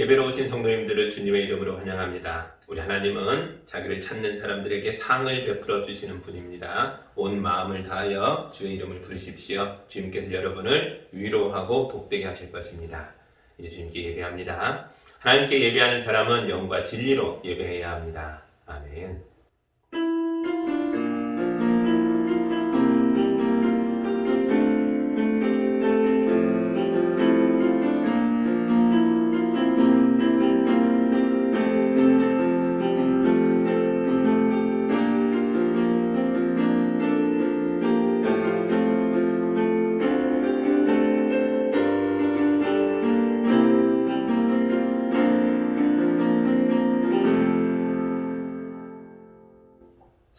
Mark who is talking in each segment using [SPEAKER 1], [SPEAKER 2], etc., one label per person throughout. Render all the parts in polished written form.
[SPEAKER 1] 예배로 오신 성도님들을 주님의 이름으로 환영합니다. 우리 하나님은 자기를 찾는 사람들에게 상을 베풀어 주시는 분입니다. 온 마음을 다하여 주의 이름을 부르십시오. 주님께서 여러분을 위로하고 복되게 하실 것입니다. 이제 주님께 예배합니다. 하나님께 예배하는 사람은 영과 진리로 예배해야 합니다. 아멘.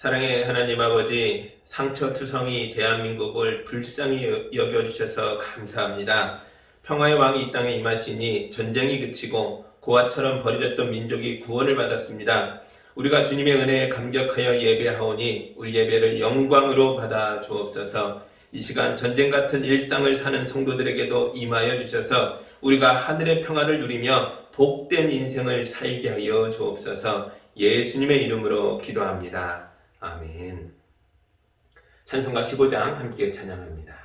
[SPEAKER 1] 사랑의 하나님 아버지, 상처투성이 대한민국을 불쌍히 여겨주셔서 감사합니다. 평화의 왕이 이 땅에 임하시니 전쟁이 그치고 고아처럼 버려졌던 민족이 구원을 받았습니다. 우리가 주님의 은혜에 감격하여 예배하오니 우리 예배를 영광으로 받아 주옵소서. 이 시간 전쟁 같은 일상을 사는 성도들에게도 임하여 주셔서 우리가 하늘의 평화를 누리며 복된 인생을 살게 하여 주옵소서. 예수님의 이름으로 기도합니다. 아멘. 찬송가 15장 함께 찬양합니다.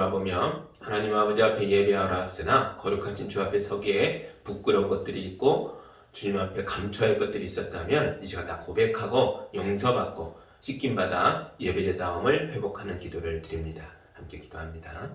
[SPEAKER 1] 돌아보며 하나님 아버지 앞에 예배하러 왔으나 거룩하신 주 앞에 서기에 부끄러운 것들이 있고 주님 앞에 감춰야 할 것들이 있었다면 이 시간 다 고백하고 용서받고 씻김받아 예배자다움을 회복하는 기도를 드립니다. 함께 기도합니다.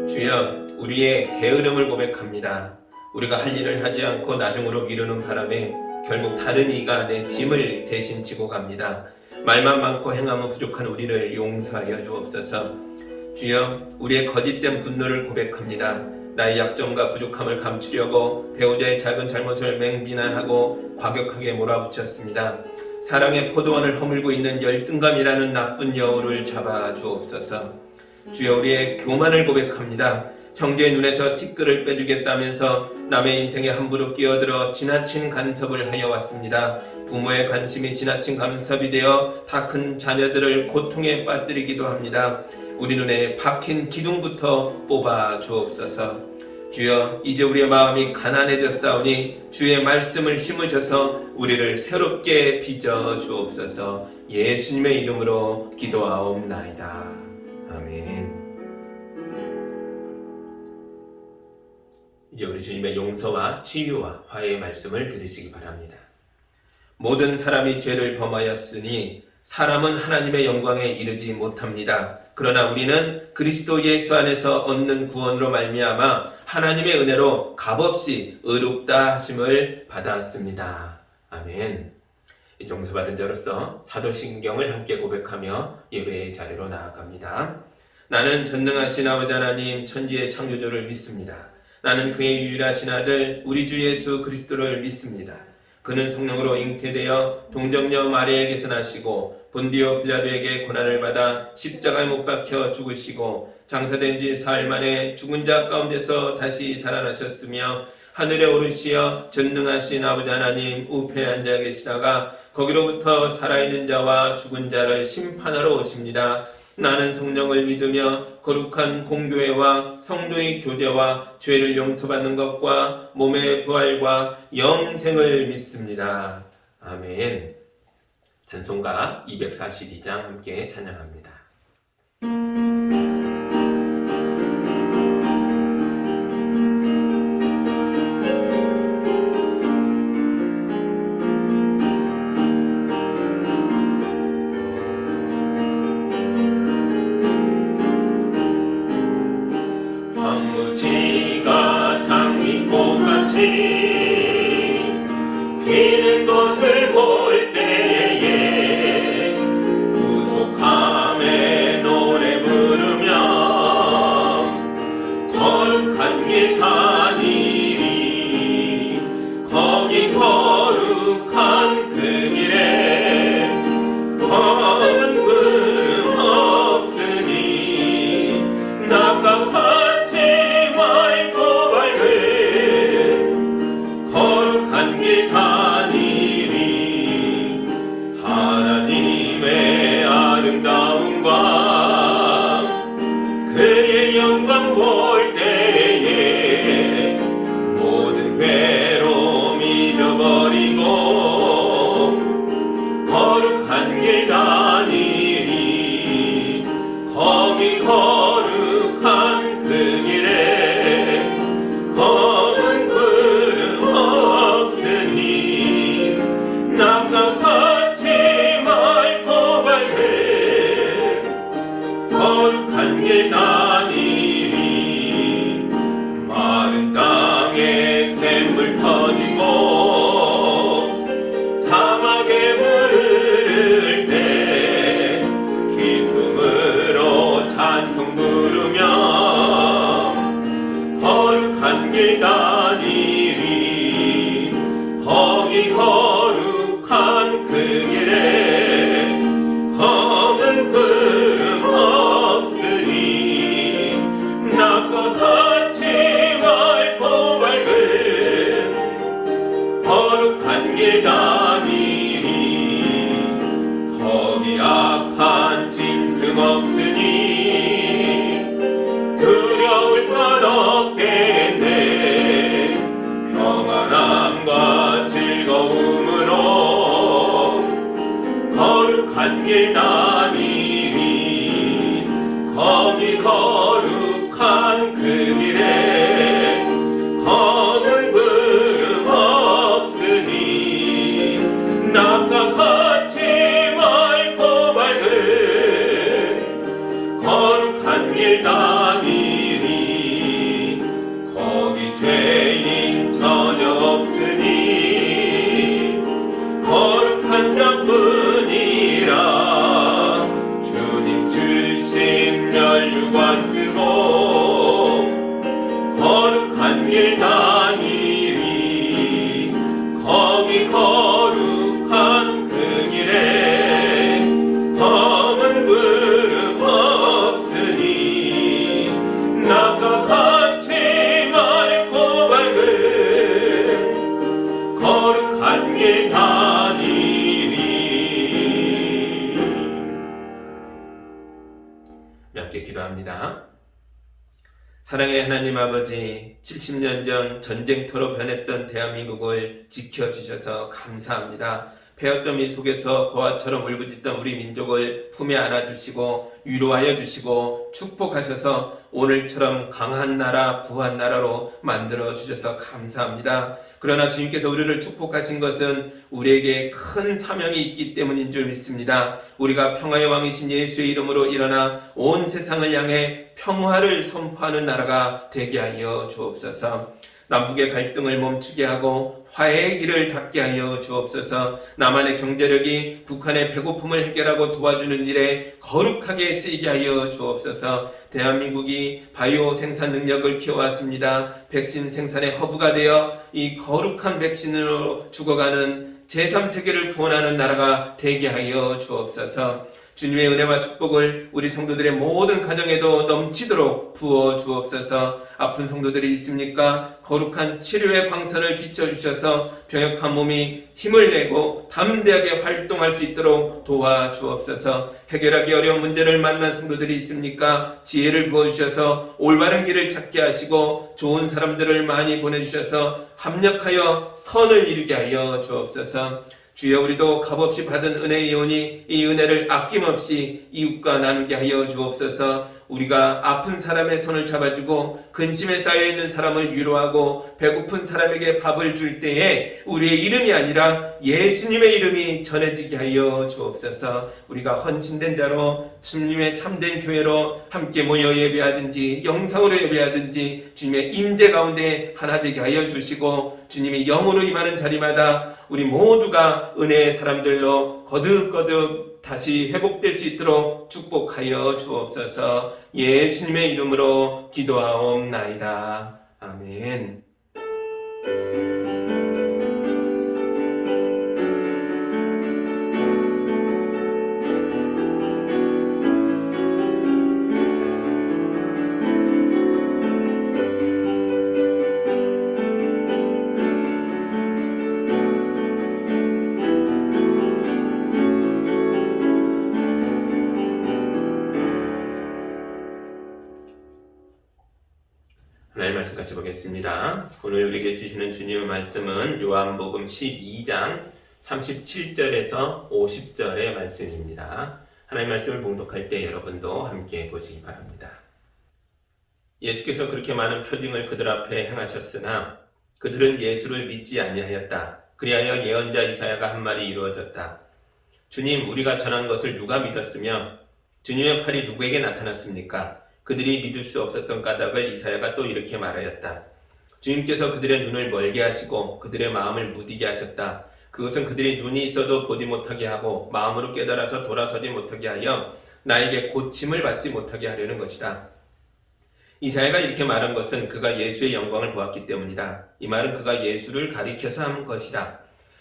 [SPEAKER 1] 주여, 우리의 게으름을 고백합니다. 우리가 할 일을 하지 않고 나중으로 미루는 바람에 결국 다른 이가 내 짐을 대신 지고 갑니다. 말만 많고 행함은 부족한 우리를 용서하여 주옵소서. 주여, 우리의 거짓된 분노를 고백합니다. 나의 약점과 부족함을 감추려고 배우자의 작은 잘못을 맹비난하고 과격하게 몰아붙였습니다. 사랑의 포도원을 허물고 있는 열등감이라는 나쁜 여우를 잡아 주옵소서. 주여, 우리의 교만을 고백합니다. 형제의 눈에서 티끌을 빼주겠다면서 남의 인생에 함부로 끼어들어 지나친 간섭을 하여 왔습니다. 부모의 관심이 지나친 간섭이 되어 다 큰 자녀들을 고통에 빠뜨리기도 합니다. 우리 눈에 박힌 기둥부터 뽑아 주옵소서. 주여, 이제 우리의 마음이 가난해졌사오니 주의 말씀을 심으셔서 우리를 새롭게 빚어 주옵소서. 예수님의 이름으로 기도하옵나이다. 아멘. 이제 우리 주님의 용서와 치유와 화해의 말씀을 들으시기 바랍니다. 모든 사람이 죄를 범하였으니 사람은 하나님의 영광에 이르지 못합니다. 그러나 우리는 그리스도 예수 안에서 얻는 구원으로 말미암아 하나님의 은혜로 값없이 의롭다 하심을 받았습니다. 아멘. 용서받은 자로서 사도신경을 함께 고백하며 예배의 자리로 나아갑니다. 나는 전능하신 아버지 하나님 천지의 창조주를 믿습니다. 나는 그의 유일하신 아들 우리 주 예수 그리스도를 믿습니다. 그는 성령으로 잉태되어 동정녀 마리아에게서 나시고 본디오 빌라도에게 고난을 받아 십자가에 못 박혀 죽으시고 장사된 지 사흘 만에 죽은 자 가운데서 다시 살아나셨으며 하늘에 오르시어 전능하신 아버지 하나님 우편에 앉아 계시다가 거기로부터 살아있는 자와 죽은 자를 심판하러 오십니다. 나는 성령을 믿으며 거룩한 공교회와 성도의 교제와 죄를 용서받는 것과 몸의 부활과 영생을 믿습니다. 아멘. 찬송가 242장 함께 찬양합니다. 황무지가 장미꽃같이 피는 것을 볼 때에 구속함에 노래 부르며 거룩한 길 가니리. 거기 거룩한 그 길에 검은 구름 없으니 낙과 같이 맑고 밝은 거룩한 길 가니리. 하나님의 아름다움과 그의 영광 볼 때에 모든 괴로움 잊어버리고 거룩한 길 가니리. 거기 거룩한 그 길에 검은 구름 없으니 낙과 같이 맑고 밝은 거룩한 길 가니리. 마른 땅에 샘물 터지고 사막에 물을 때 기쁨으로 찬송 부르며 거룩한 길 다니리. 거기 거룩한 그 길에 검은 구름 없으니 함께 기도합니다. 사랑의 하나님 아버지, 70년 전 전쟁터로 변했던 대한민국을 지켜주셔서 감사합니다. 폐어더미 속에서 고아처럼 울부짖던 우리 민족을 품에 안아주시고 위로하여 주시고 축복하셔서 오늘처럼 강한 나라, 부한 나라로 만들어 주셔서 감사합니다. 그러나 주님께서 우리를 축복하신 것은 우리에게 큰 사명이 있기 때문인 줄 믿습니다. 우리가 평화의 왕이신 예수의 이름으로 일어나 온 세상을 향해 평화를 선포하는 나라가 되게 하여 주옵소서. 남북의 갈등을 멈추게 하고 화해의 길을 닫게 하여 주옵소서. 남한의 경제력이 북한의 배고픔을 해결하고 도와주는 일에 거룩하게 쓰이게 하여 주옵소서. 대한민국이 바이오 생산 능력을 키워왔습니다. 백신 생산의 허브가 되어 이 거룩한 백신으로 죽어가는 제3세계를 구원하는 나라가 되게 하여 주옵소서. 주님의 은혜와 축복을 우리 성도들의 모든 가정에도 넘치도록 부어 주옵소서. 아픈 성도들이 있습니까? 거룩한 치료의 광선을 비춰주셔서 병약한 몸이 힘을 내고 담대하게 활동할 수 있도록 도와주옵소서. 해결하기 어려운 문제를 만난 성도들이 있습니까? 지혜를 부어주셔서 올바른 길을 찾게 하시고 좋은 사람들을 많이 보내주셔서 합력하여 선을 이루게 하여 주옵소서. 주여, 우리도 값없이 받은 은혜의 요원이 이 은혜를 아낌없이 이웃과 나누게 하여 주옵소서. 우리가 아픈 사람의 손을 잡아주고 근심에 쌓여있는 사람을 위로하고 배고픈 사람에게 밥을 줄 때에 우리의 이름이 아니라 예수님의 이름이 전해지게 하여 주옵소서. 우리가 헌신된 자로 주님의 참된 교회로 함께 모여 예배하든지 영상으로 예배하든지 주님의 임재 가운데 하나 되게 하여 주시고 주님이 영으로 임하는 자리마다 우리 모두가 은혜의 사람들로 거듭거듭 다시 회복될 수 있도록 축복하여 주옵소서. 예수님의 이름으로 기도하옵나이다. 아멘. 하나님의 말씀 같이 보겠습니다. 오늘 우리에게 주시는 주님의 말씀은 요한복음 12장 37절에서 50절의 말씀입니다. 하나님의 말씀을 봉독할 때 여러분도 함께 보시기 바랍니다. 예수께서 그렇게 많은 표징을 그들 앞에 행하셨으나 그들은 예수를 믿지 아니하였다. 그리하여 예언자 이사야가 한 말이 이루어졌다. 주님, 우리가 전한 것을 누가 믿었으며 주님의 팔이 누구에게 나타났습니까? 그들이 믿을 수 없었던 까닭을 이사야가 또 이렇게 말하였다. 주님께서 그들의 눈을 멀게 하시고 그들의 마음을 무디게 하셨다. 그것은 그들이 눈이 있어도 보지 못하게 하고 마음으로 깨달아서 돌아서지 못하게 하여 나에게 고침을 받지 못하게 하려는 것이다. 이사야가 이렇게 말한 것은 그가 예수의 영광을 보았기 때문이다. 이 말은 그가 예수를 가리켜서 한 것이다.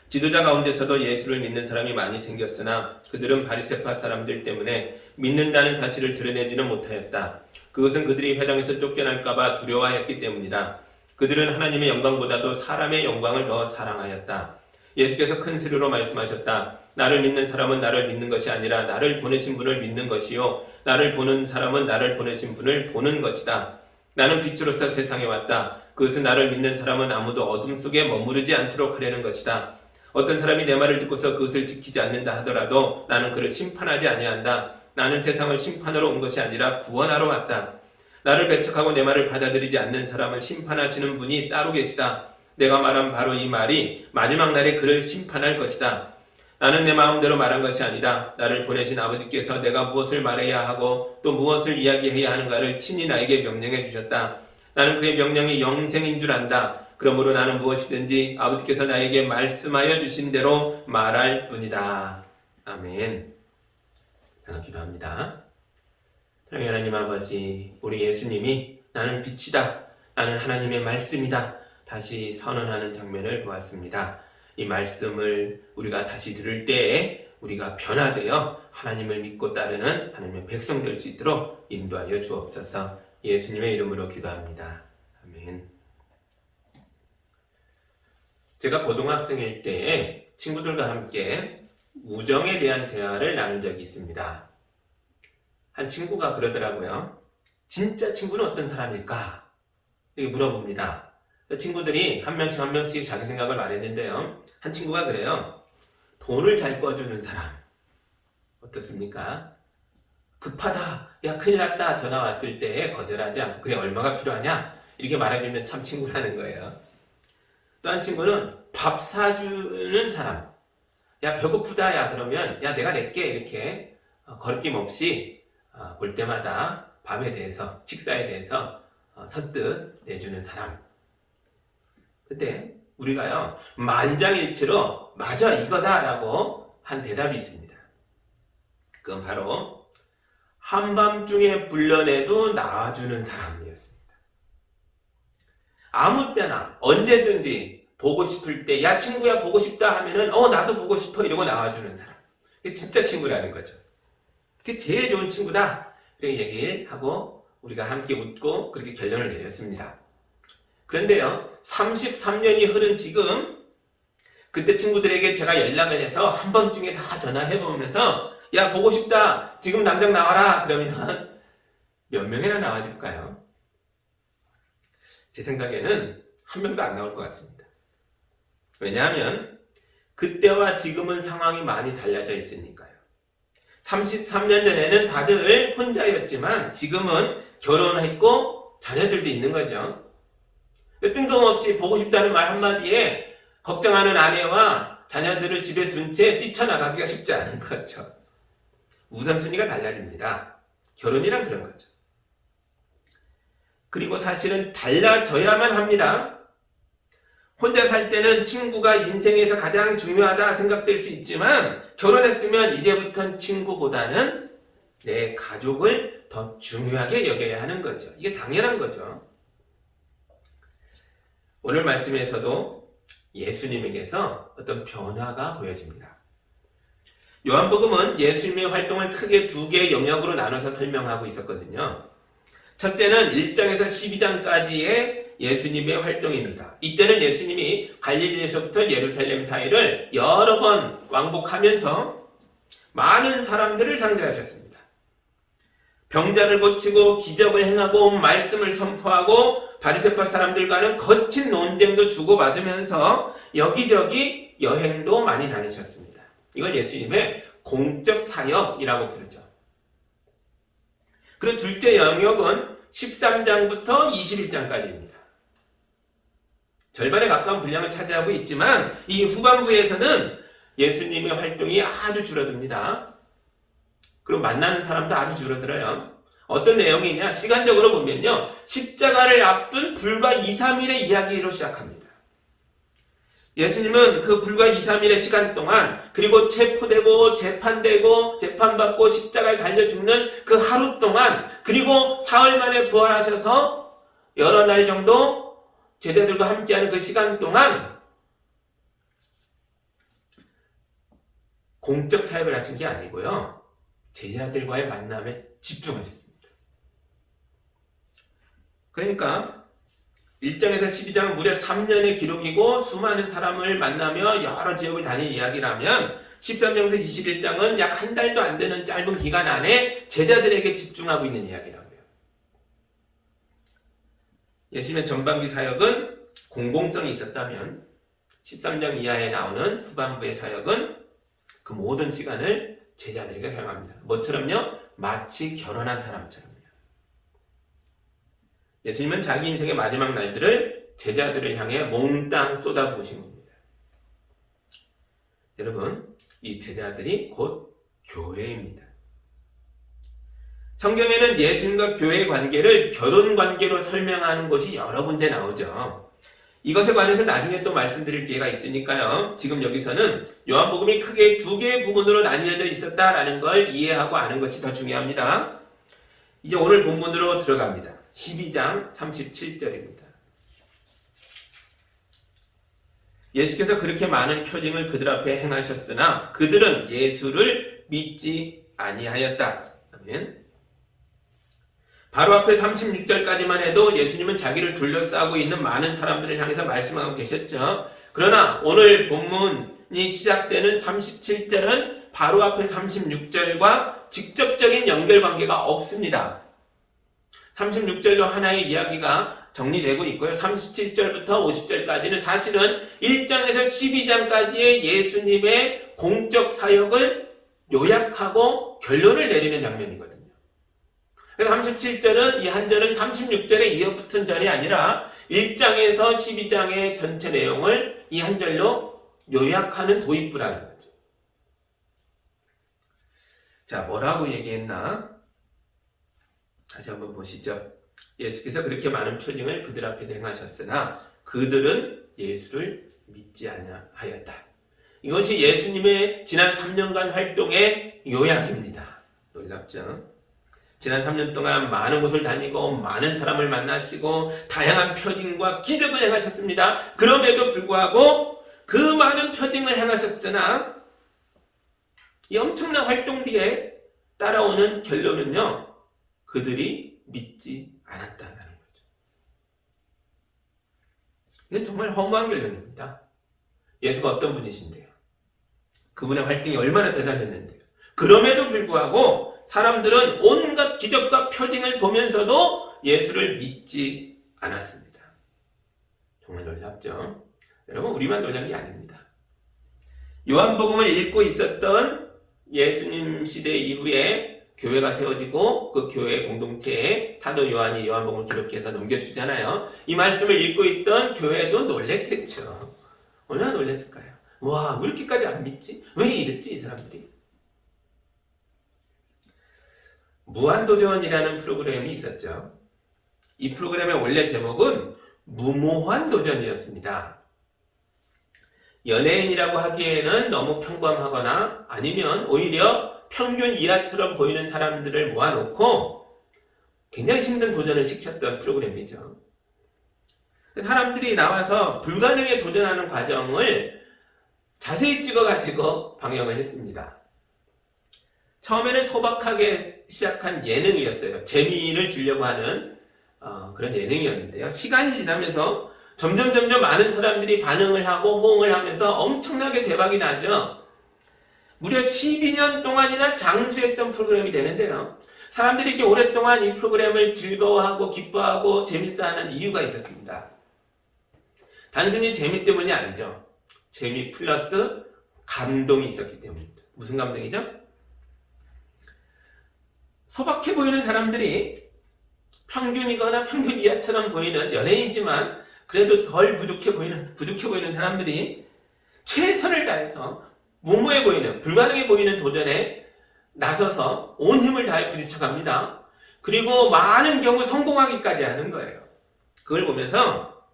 [SPEAKER 1] 지도자 가운데서도 예수를 믿는 사람이 많이 생겼으나 그들은 바리새파 사람들 때문에 믿는다는 사실을 드러내지는 못하였다. 그것은 그들이 회당에서 쫓겨날까봐 두려워하였기 때문이다. 그들은 하나님의 영광보다도 사람의 영광을 더 사랑하였다. 예수께서 큰 소리로 말씀하셨다. 나를 믿는 사람은 나를 믿는 것이 아니라 나를 보내신 분을 믿는 것이요 나를 보는 사람은 나를 보내신 분을 보는 것이다. 나는 빛으로서 세상에 왔다. 그것은 나를 믿는 사람은 아무도 어둠 속에 머무르지 않도록 하려는 것이다. 어떤 사람이 내 말을 듣고서 그것을 지키지 않는다 하더라도 나는 그를 심판하지 아니한다. 나는 세상을 심판하러 온 것이 아니라 구원하러 왔다. 나를 배척하고 내 말을 받아들이지 않는 사람을 심판하시는 분이 따로 계시다. 내가 말한 바로 이 말이 마지막 날에 그를 심판할 것이다. 나는 내 마음대로 말한 것이 아니라 나를 보내신 아버지께서 내가 무엇을 말해야 하고 또 무엇을 이야기해야 하는가를 친히 나에게 명령해 주셨다. 나는 그의 명령이 영생인 줄 안다. 그러므로 나는 무엇이든지 아버지께서 나에게 말씀하여 주신 대로 말할 뿐이다. 아멘. 기도합니다. 사랑의 하나님 아버지, 우리 예수님이 나는 빛이다, 나는 하나님의 말씀이다 다시 선언하는 장면을 보았습니다. 이 말씀을 우리가 다시 들을 때에 우리가 변화되어 하나님을 믿고 따르는 하나님의 백성 될 수 있도록 인도하여 주옵소서. 예수님의 이름으로 기도합니다. 아멘. 제가 고등학생일 때에 친구들과 함께 우정에 대한 대화를 나눈 적이 있습니다. 한 친구가 그러더라고요. 진짜 친구는 어떤 사람일까? 이렇게 물어봅니다. 친구들이 한 명씩 자기 생각을 말했는데요. 한 친구가 그래요. 돈을 잘 꿔주는 사람. 어떻습니까? 급하다. 야, 큰일 났다. 전화 왔을 때 거절하지 않고 그래, 얼마가 필요하냐? 이렇게 말해주면 참 친구라는 거예요. 또 한 친구는 밥 사주는 사람. 야, 배고프다. 야, 그러면 야, 내가 낼게. 이렇게 거리낌 없이 볼 때마다 밥에 대해서, 식사에 대해서 선뜻 내주는 사람. 그때 우리가요, 만장일치로 맞아, 이거다라고 한 대답이 있습니다. 그건 바로 한밤중에 불러내도 나와주는 사람이었습니다. 아무 때나 언제든지 보고 싶을 때, 야, 친구야, 보고 싶다 하면은 나도 보고 싶어 이러고 나와주는 사람. 그게 진짜 친구라는 거죠. 그게 제일 좋은 친구다. 그렇게 얘기를 하고 우리가 함께 웃고 그렇게 결론을 내렸습니다. 그런데요, 33년이 흐른 지금 그때 친구들에게 제가 연락을 해서 한밤중에 다 전화해보면서 야, 보고 싶다. 지금 당장 나와라. 그러면 몇 명이나 나와줄까요? 제 생각에는 한 명도 안 나올 것 같습니다. 왜냐하면 그때와 지금은 상황이 많이 달라져 있으니까요. 33년 전에는 다들 혼자였지만 지금은 결혼했고 자녀들도 있는 거죠. 뜬금없이 보고 싶다는 말 한마디에 걱정하는 아내와 자녀들을 집에 둔 채 뛰쳐나가기가 쉽지 않은 거죠. 우선순위가 달라집니다. 결혼이란 그런 거죠. 그리고 사실은 달라져야만 합니다. 혼자 살 때는 친구가 인생에서 가장 중요하다 생각될 수 있지만 결혼했으면 이제부터는 친구보다는 내 가족을 더 중요하게 여겨야 하는 거죠. 이게 당연한 거죠. 오늘 말씀에서도 예수님에게서 어떤 변화가 보여집니다. 요한복음은 예수님의 활동을 크게 두 개의 영역으로 나눠서 설명하고 있었거든요. 첫째는 1장에서 12장까지의 예수님의 활동입니다. 이때는 예수님이 갈릴리에서부터 예루살렘 사이를 여러 번 왕복하면서 많은 사람들을 상대하셨습니다. 병자를 고치고 기적을 행하고 말씀을 선포하고 바리새파 사람들과는 거친 논쟁도 주고받으면서 여기저기 여행도 많이 다니셨습니다. 이걸 예수님의 공적 사역이라고 부르죠. 그리고 둘째 영역은 13장부터 21장까지입니다. 절반에 가까운 분량을 차지하고 있지만 이 후반부에서는 예수님의 활동이 아주 줄어듭니다. 그리고 만나는 사람도 아주 줄어들어요. 어떤 내용이냐? 시간적으로 보면요, 십자가를 앞둔 불과 2, 3일의 이야기로 시작합니다. 예수님은 그 불과 2, 3일의 시간 동안 그리고 체포되고 재판되고 재판받고 십자가에 달려 죽는 그 하루 동안 그리고 사흘 만에 부활하셔서 여러 날 정도 제자들과 함께하는 그 시간 동안 공적 사역을 하신 게 아니고요, 제자들과의 만남에 집중하셨습니다. 그러니까 1장에서 12장은 무려 3년의 기록이고 수많은 사람을 만나며 여러 지역을 다닌 이야기라면 13장에서 21장은 약 한 달도 안 되는 짧은 기간 안에 제자들에게 집중하고 있는 이야기라고요. 예수님의 전반기 사역은 공공성이 있었다면 13장 이하에 나오는 후반부의 사역은 그 모든 시간을 제자들에게 사용합니다. 뭐처럼요? 마치 결혼한 사람처럼요. 예수님은 자기 인생의 마지막 날들을 제자들을 향해 몽땅 쏟아부으신 겁니다. 여러분, 이 제자들이 곧 교회입니다. 성경에는 예수님과 교회의 관계를 결혼 관계로 설명하는 것이 여러 군데 나오죠. 이것에 관해서 나중에 또 말씀드릴 기회가 있으니까요. 지금 여기서는 요한복음이 크게 두 개의 부분으로 나뉘어져 있었다라는 걸 이해하고 아는 것이 더 중요합니다. 이제 오늘 본문으로 들어갑니다. 12장 37절입니다. 예수께서 그렇게 많은 표징을 그들 앞에 행하셨으나 그들은 예수를 믿지 아니하였다. 아멘. 바로 앞에 36절까지만 해도 예수님은 자기를 둘러싸고 있는 많은 사람들을 향해서 말씀하고 계셨죠. 그러나 오늘 본문이 시작되는 37절은 바로 앞에 36절과 직접적인 연결관계가 없습니다. 36절로 하나의 이야기가 정리되고 있고요. 37절부터 50절까지는 사실은 1장에서 12장까지의 예수님의 공적 사역을 요약하고 결론을 내리는 장면이거든요. 그래서 37절은 이 한 절은 36절에 이어붙은 절이 아니라 1장에서 12장의 전체 내용을 이 한 절로 요약하는 도입부라는 거죠. 자, 뭐라고 얘기했나? 다시 한번 보시죠. 예수께서 그렇게 많은 표징을 그들 앞에서 행하셨으나 그들은 예수를 믿지 아니하였다. 이것이 예수님의 지난 3년간 활동의 요약입니다. 놀랍죠? 지난 3년 동안 많은 곳을 다니고 많은 사람을 만나시고 다양한 표징과 기적을 행하셨습니다. 그럼에도 불구하고 그 많은 표징을 행하셨으나 이 엄청난 활동 뒤에 따라오는 결론은요, 그들이 믿지 않았다는 거죠. 이건 정말 허무한 결론입니다. 예수가 어떤 분이신데요? 그분의 활동이 얼마나 대단했는데요? 그럼에도 불구하고 사람들은 온갖 기적과 표징을 보면서도 예수를 믿지 않았습니다. 정말 놀랍죠? 여러분, 우리만 놀란 게 아닙니다. 요한복음을 읽고 있었던 예수님 시대 이후에 교회가 세워지고 그 교회 공동체에 사도 요한이 요한복음을 기록해서 넘겨주잖아요. 이 말씀을 읽고 있던 교회도 놀랬겠죠. 얼마나 놀랬을까요? 와, 왜 이렇게까지 안 믿지? 왜 이랬지, 이 사람들이? 무한도전이라는 프로그램이 있었죠. 이 프로그램의 원래 제목은 무모한 도전이었습니다. 연예인이라고 하기에는 너무 평범하거나 아니면 오히려 평균 이하처럼 보이는 사람들을 모아놓고 굉장히 힘든 도전을 시켰던 프로그램이죠. 사람들이 나와서 불가능에 도전하는 과정을 자세히 찍어가지고 방영을 했습니다. 처음에는 소박하게 시작한 예능이었어요. 재미를 주려고 하는 그런 예능이었는데요. 시간이 지나면서 점점 많은 사람들이 반응을 하고 호응을 하면서 엄청나게 대박이 나죠. 무려 12년 동안이나 장수했던 프로그램이 되는데요. 사람들이 이렇게 오랫동안 이 프로그램을 즐거워하고 기뻐하고 재밌어하는 이유가 있었습니다. 단순히 재미 때문이 아니죠. 재미 플러스 감동이 있었기 때문입니다. 무슨 감동이죠? 소박해 보이는 사람들이 평균이거나 평균 이하처럼 보이는 연예인이지만 그래도 덜 부족해 보이는 사람들이 최선을 다해서 무모해 보이는, 불가능해 보이는 도전에 나서서 온 힘을 다해 부딪혀갑니다. 그리고 많은 경우 성공하기까지 하는 거예요. 그걸 보면서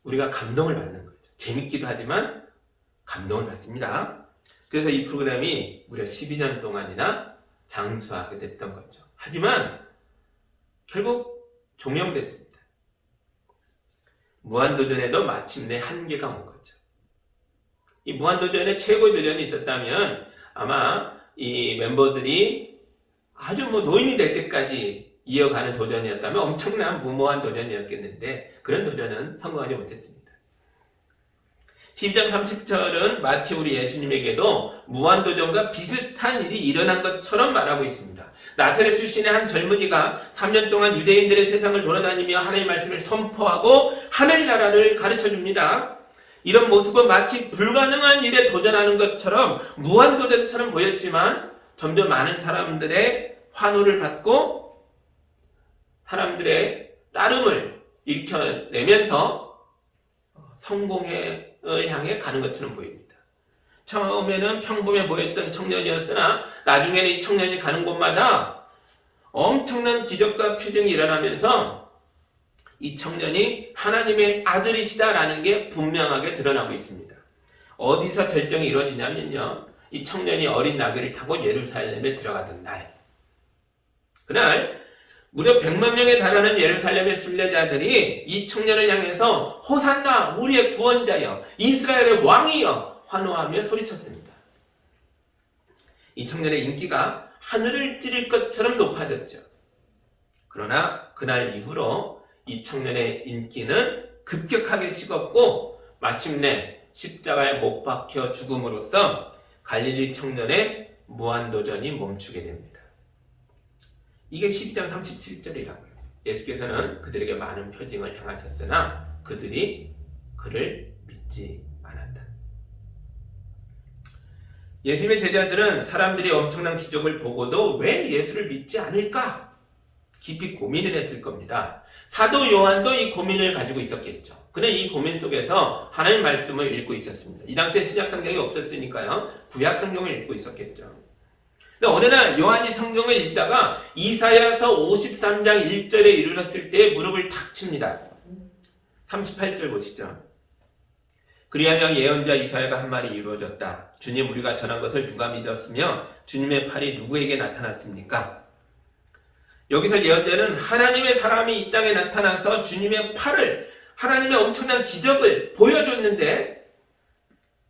[SPEAKER 1] 우리가 감동을 받는 거죠. 재밌기도 하지만 감동을 받습니다. 그래서 이 프로그램이 무려 12년 동안이나 장수하게 됐던 거죠. 하지만 결국 종영됐습니다. 무한도전에도 마침내 한계가 온 거죠. 이 무한도전에 최고의 도전이 있었다면 아마 이 멤버들이 아주 노인이 될 때까지 이어가는 도전이었다면 엄청난 무모한 도전이었겠는데 그런 도전은 성공하지 못했습니다. 12장 30절은 마치 우리 예수님에게도 무한도전과 비슷한 일이 일어난 것처럼 말하고 있습니다. 나사렛 출신의 한 젊은이가 3년 동안 유대인들의 세상을 돌아다니며 하나님의 말씀을 선포하고 하늘나라를 가르쳐줍니다. 이런 모습은 마치 불가능한 일에 도전하는 것처럼 무한도전처럼 보였지만 점점 많은 사람들의 환호를 받고 사람들의 따름을 일으켜내면서 성공을 향해 가는 것처럼 보입니다. 처음에는 평범해 보였던 청년이었으나 나중에는 이 청년이 가는 곳마다 엄청난 기적과 표징이 일어나면서 이 청년이 하나님의 아들이시다라는 게 분명하게 드러나고 있습니다. 어디서 결정이 이루어지냐면요. 이 청년이 어린 나귀를 타고 예루살렘에 들어가던 날. 그날 무려 100만 명에 달하는 예루살렘의 순례자들이 이 청년을 향해서 호산나 우리의 구원자여 이스라엘의 왕이여 환호하며 소리쳤습니다. 이 청년의 인기가 하늘을 찌를 것처럼 높아졌죠. 그러나 그날 이후로 이 청년의 인기는 급격하게 식었고 마침내 십자가에 못 박혀 죽음으로써 갈릴리 청년의 무한도전이 멈추게 됩니다. 이게 12장 37절이라고요. 예수께서는 그들에게 많은 표징을 행하셨으나 그들이 그를 믿지 않았다. 예수님의 제자들은 사람들이 엄청난 기적을 보고도 왜 예수를 믿지 않을까? 깊이 고민을 했을 겁니다. 사도 요한도 이 고민을 가지고 있었겠죠. 그는 이 고민 속에서 하나님의 말씀을 읽고 있었습니다. 이 당시에 신약 성경이 없었으니까요. 구약 성경을 읽고 있었겠죠. 근데 어느 날 요한이 성경을 읽다가 이사야서 53장 1절에 이르렀을 때 무릎을 탁 칩니다. 38절 보시죠. 그리하여 예언자 이사야가 한 말이 이루어졌다. 주님, 우리가 전한 것을 누가 믿었으며 주님의 팔이 누구에게 나타났습니까? 여기서 예언자는 하나님의 사람이 이 땅에 나타나서 주님의 팔을, 하나님의 엄청난 기적을 보여줬는데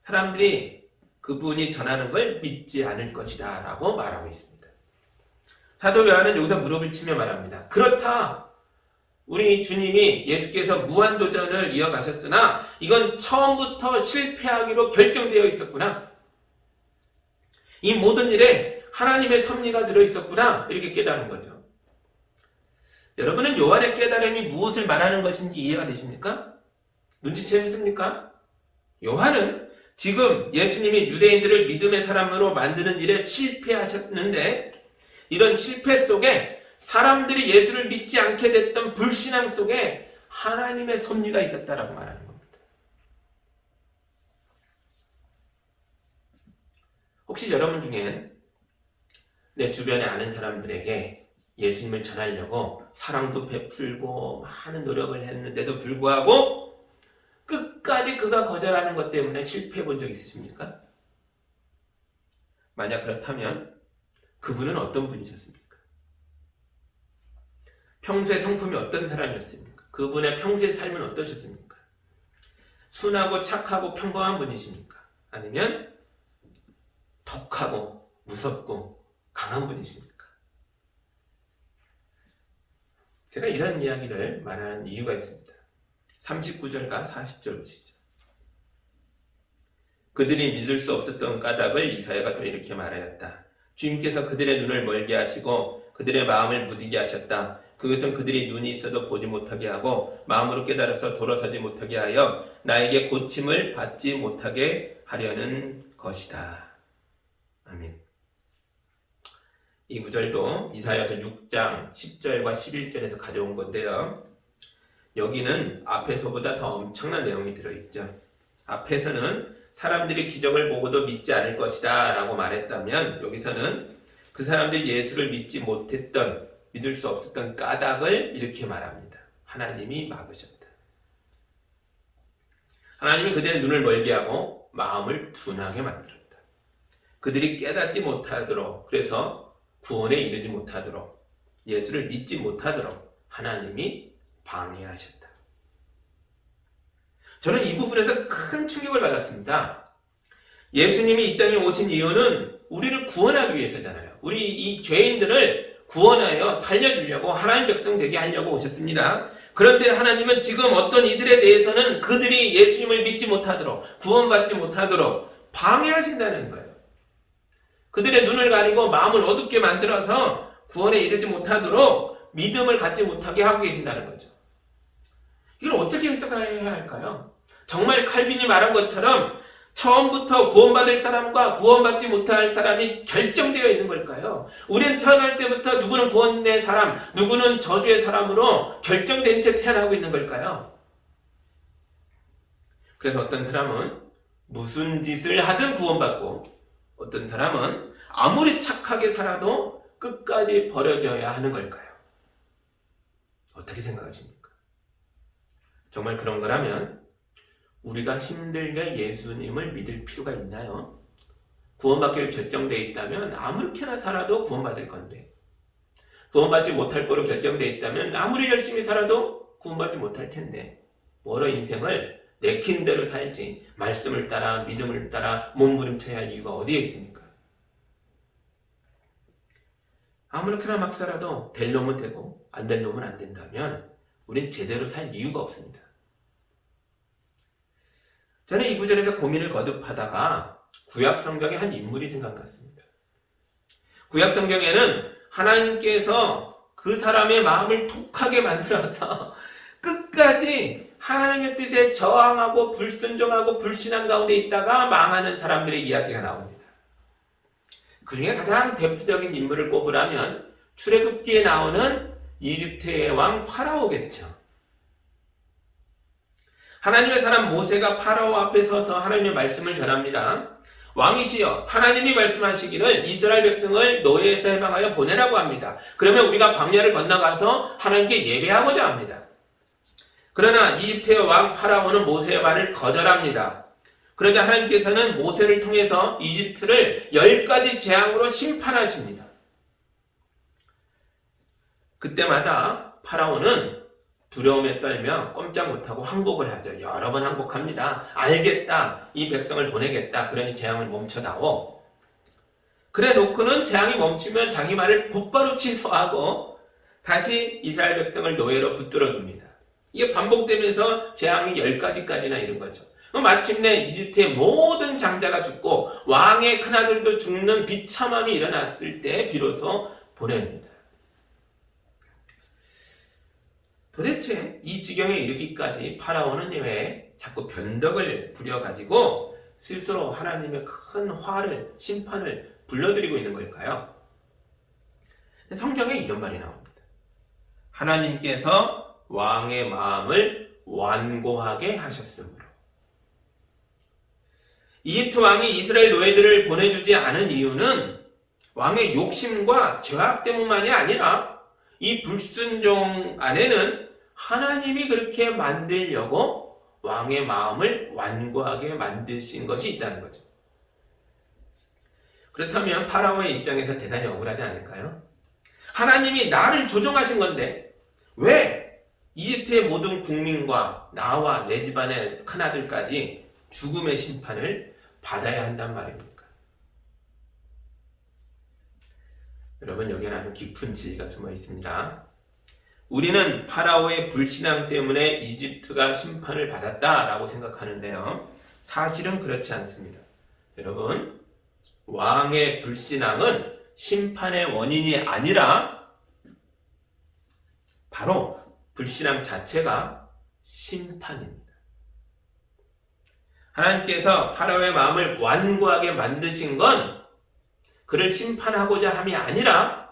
[SPEAKER 1] 사람들이 그분이 전하는 걸 믿지 않을 것이다 라고 말하고 있습니다. 사도 요한은 여기서 무릎을 치며 말합니다. 그렇다. 우리 주님이 예수께서 무한도전을 이어가셨으나 이건 처음부터 실패하기로 결정되어 있었구나. 이 모든 일에 하나님의 섭리가 들어있었구나. 이렇게 깨달은 거죠. 여러분은 요한의 깨달음이 무엇을 말하는 것인지 이해가 되십니까? 눈치채셨습니까? 요한은 지금 예수님이 유대인들을 믿음의 사람으로 만드는 일에 실패하셨는데 이런 실패 속에 사람들이 예수를 믿지 않게 됐던 불신앙 속에 하나님의 섭리가 있었다라고 말하는 겁니다. 혹시 여러분 중엔 내 주변에 아는 사람들에게 예수님을 전하려고 사랑도 베풀고 많은 노력을 했는데도 불구하고 끝까지 그가 거절하는 것 때문에 실패해 본 적 있으십니까? 만약 그렇다면 그분은 어떤 분이셨습니까? 평소의 성품이 어떤 사람이었습니까? 그분의 평소의 삶은 어떠셨습니까? 순하고 착하고 평범한 분이십니까? 아니면 독하고 무섭고 강한 분이십니까? 제가 이런 이야기를 말하는 이유가 있습니다. 39절과 40절 보시죠. 그들이 믿을 수 없었던 까닭을 이사야가 또 이렇게 말하였다. 주님께서 그들의 눈을 멀게 하시고 그들의 마음을 무디게 하셨다. 그것은 그들이 눈이 있어도 보지 못하게 하고 마음으로 깨달아서 돌아서지 못하게 하여 나에게 고침을 받지 못하게 하려는 것이다. 아멘. 이 구절도 이사야서 6장 10절과 11절에서 가져온 건데요. 여기는 앞에서보다 더 엄청난 내용이 들어있죠. 앞에서는 사람들이 기적을 보고도 믿지 않을 것이다 라고 말했다면 여기서는 그 사람들이 예수를 믿지 못했던, 믿을 수 없었던 까닭을 이렇게 말합니다. 하나님이 막으셨다. 하나님이 그들의 눈을 멀게 하고 마음을 둔하게 만들었다. 그들이 깨닫지 못하도록, 그래서 구원에 이르지 못하도록, 예수를 믿지 못하도록 하나님이 방해하셨다. 저는 이 부분에서 큰 충격을 받았습니다. 예수님이 이 땅에 오신 이유는 우리를 구원하기 위해서잖아요. 우리 이 죄인들을 구원하여 살려주려고, 하나님 백성 되게 하려고 오셨습니다. 그런데 하나님은 지금 어떤 이들에 대해서는 그들이 예수님을 믿지 못하도록, 구원받지 못하도록 방해하신다는 거예요. 그들의 눈을 가리고 마음을 어둡게 만들어서 구원에 이르지 못하도록 믿음을 갖지 못하게 하고 계신다는 거죠. 이걸 어떻게 해석해야 할까요? 정말 칼빈이 말한 것처럼 처음부터 구원받을 사람과 구원받지 못할 사람이 결정되어 있는 걸까요? 우리는 태어날 때부터 누구는 구원의 사람, 누구는 저주의 사람으로 결정된 채 태어나고 있는 걸까요? 그래서 어떤 사람은 무슨 짓을 하든 구원받고, 어떤 사람은 아무리 착하게 살아도 끝까지 버려져야 하는 걸까요? 어떻게 생각하십니까? 정말 그런 거라면 우리가 힘들게 예수님을 믿을 필요가 있나요? 구원받기로 결정되어 있다면 아무렇게나 살아도 구원받을 건데, 구원받지 못할 거로 결정되어 있다면 아무리 열심히 살아도 구원받지 못할 텐데, 뭐로 인생을 내킨 대로 살지 말씀을 따라 믿음을 따라 몸부림쳐야 할 이유가 어디에 있습니까? 아무렇게나 막 살아도 될 놈은 되고 안 될 놈은 안 된다면 우린 제대로 살 이유가 없습니다. 저는 이 구절에서 고민을 거듭하다가 구약 성경의 한 인물이 생각났습니다. 구약 성경에는 하나님께서 그 사람의 마음을 독하게 만들어서 끝까지 하나님의 뜻에 저항하고 불순종하고 불신앙 가운데 있다가 망하는 사람들의 이야기가 나옵니다. 그 중에 가장 대표적인 인물을 꼽으라면 출애굽기에 나오는 이집트의 왕 파라오겠죠. 하나님의 사람 모세가 파라오 앞에 서서 하나님의 말씀을 전합니다. 왕이시여, 하나님이 말씀하시기를 이스라엘 백성을 노예에서 해방하여 보내라고 합니다. 그러면 우리가 광야를 건너가서 하나님께 예배하고자 합니다. 그러나 이집트의 왕 파라오는 모세의 말을 거절합니다. 그러자 하나님께서는 모세를 통해서 이집트를 10가지 재앙으로 심판하십니다. 그때마다 파라오는 두려움에 떨며 꼼짝 못하고 항복을 하죠. 여러 번 항복합니다. 알겠다. 이 백성을 보내겠다. 그러니 재앙을 멈춰다오. 그래 놓고는 재앙이 멈추면 자기 말을 곧바로 취소하고 다시 이스라엘 백성을 노예로 붙들어 줍니다. 이게 반복되면서 재앙이 10가지까지나 이른 거죠. 마침내 이집트의 모든 장자가 죽고 왕의 큰아들도 죽는 비참함이 일어났을 때 비로소 보냅니다. 도대체 이 지경에 이르기까지 파라오는 왜 자꾸 변덕을 부려가지고 스스로 하나님의 큰 화를, 심판을 불러들이고 있는 걸까요? 성경에 이런 말이 나옵니다. 하나님께서 왕의 마음을 완고하게 하셨으므로. 이집트 왕이 이스라엘 노예들을 보내주지 않은 이유는 왕의 욕심과 죄악 때문만이 아니라 이 불순종 안에는 하나님이 그렇게 만들려고 왕의 마음을 완고하게 만드신 것이 있다는 거죠. 그렇다면 파라오의 입장에서 대단히 억울하지 않을까요? 하나님이 나를 조종하신 건데 왜 이집트의 모든 국민과 나와 내 집안의 큰아들까지 죽음의 심판을 받아야 한단 말입니까? 여러분, 여기에는 아주 깊은 진리가 숨어 있습니다. 우리는 파라오의 불신앙 때문에 이집트가 심판을 받았다라고 생각하는데요. 사실은 그렇지 않습니다. 여러분, 왕의 불신앙은 심판의 원인이 아니라 바로 불신앙 자체가 심판입니다. 하나님께서 파라오의 마음을 완고하게 만드신 건 그를 심판하고자 함이 아니라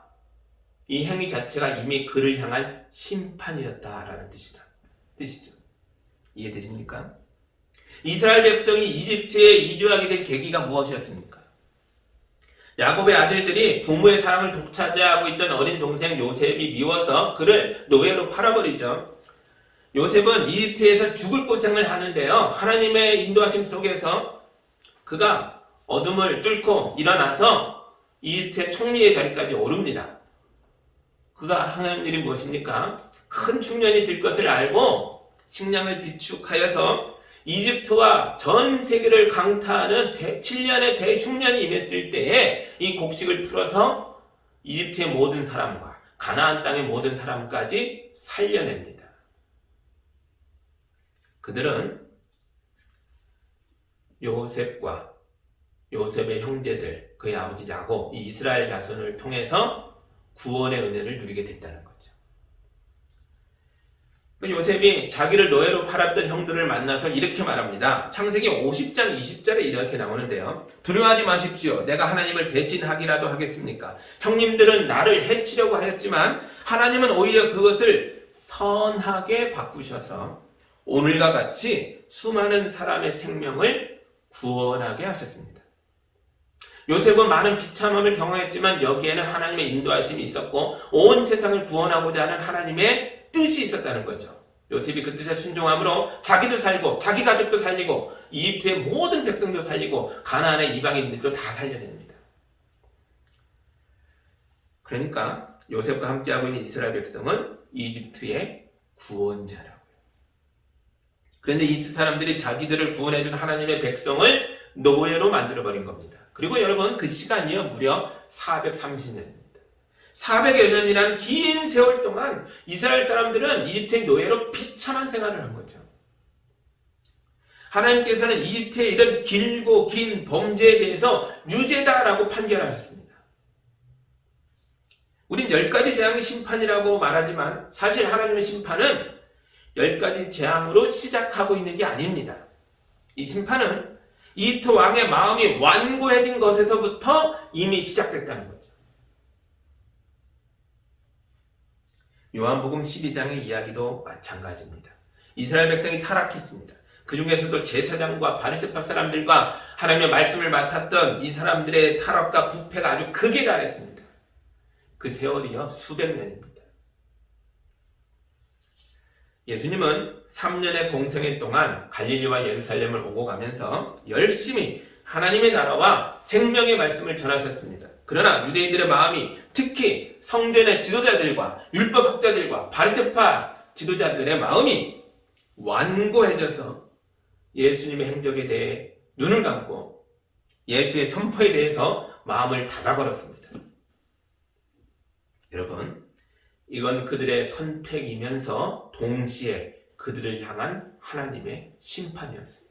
[SPEAKER 1] 이 행위 자체가 이미 그를 향한 심판이었다라는 뜻이죠. 이해되십니까? 이스라엘 백성이 이집트에 이주하게 된 계기가 무엇이었습니까? 야곱의 아들들이 부모의 사랑을 독차지하고 있던 어린 동생 요셉이 미워서 그를 노예로 팔아버리죠. 요셉은 이집트에서 죽을 고생을 하는데요. 하나님의 인도하심 속에서 그가 어둠을 뚫고 일어나서 이집트의 총리의 자리까지 오릅니다. 그가 하는 일이 무엇입니까? 큰 충년이 들 것을 알고 식량을 비축하여서 이집트와 전 세계를 강타하는 7년의 대흉년이 임했을 때에 이 곡식을 풀어서 이집트의 모든 사람과 가나안 땅의 모든 사람까지 살려냅니다. 그들은 요셉과 요셉의 형제들, 그의 아버지 야곱, 이 이스라엘 자손을 통해서 구원의 은혜를 누리게 됐다는 거죠. 요셉이 자기를 노예로 팔았던 형들을 만나서 이렇게 말합니다. 창세기 50장 20절에 이렇게 나오는데요. 두려워하지 마십시오. 내가 하나님을 대신하기라도 하겠습니까? 형님들은 나를 해치려고 하였지만 하나님은 오히려 그것을 선하게 바꾸셔서 오늘과 같이 수많은 사람의 생명을 구원하게 하셨습니다. 요셉은 많은 비참함을 경험했지만 여기에는 하나님의 인도하심이 있었고 온 세상을 구원하고자 하는 하나님의 뜻이 있었다는 거죠. 요셉이 그 뜻에 순종함으로 자기도 살고 자기 가족도 살리고 이집트의 모든 백성도 살리고 가나안의 이방인들도 다 살려냅니다. 그러니까 요셉과 함께하고 있는 이스라엘 백성은 이집트의 구원자라고요. 그런데 이 사람들이 자기들을 구원해준 하나님의 백성을 노예로 만들어버린 겁니다. 그리고 여러분, 그 시간이요 무려 430년입니다. 400여 년이라는 긴 세월 동안 이스라엘 사람들은 이집트의 노예로 비참한 생활을 한 거죠. 하나님께서는 이집트의 이런 길고 긴 범죄에 대해서 유죄다라고 판결하셨습니다. 우린 10가지 재앙의 심판이라고 말하지만 사실 하나님의 심판은 10가지 재앙으로 시작하고 있는 게 아닙니다. 이 심판은 이트 왕의 마음이 완고해진 것에서부터 이미 시작됐다는 거죠. 요한복음 12장의 이야기도 마찬가지입니다. 이스라엘 백성이 타락했습니다. 그 중에서도 제사장과 바리새파 사람들과 하나님의 말씀을 맡았던 이 사람들의 타락과 부패가 아주 극에 달했습니다. 그 세월이요 수백 년입니다. 예수님은 3년의 공생애 동안 갈릴리와 예루살렘을 오고 가면서 열심히 하나님의 나라와 생명의 말씀을 전하셨습니다. 그러나 유대인들의 마음이 특히 성전의 지도자들과 율법학자들과 바리새파 지도자들의 마음이 완고해져서 예수님의 행적에 대해 눈을 감고 예수의 선포에 대해서 마음을 닫아버렸습니다. 여러분, 이건 그들의 선택이면서 동시에 그들을 향한 하나님의 심판이었습니다.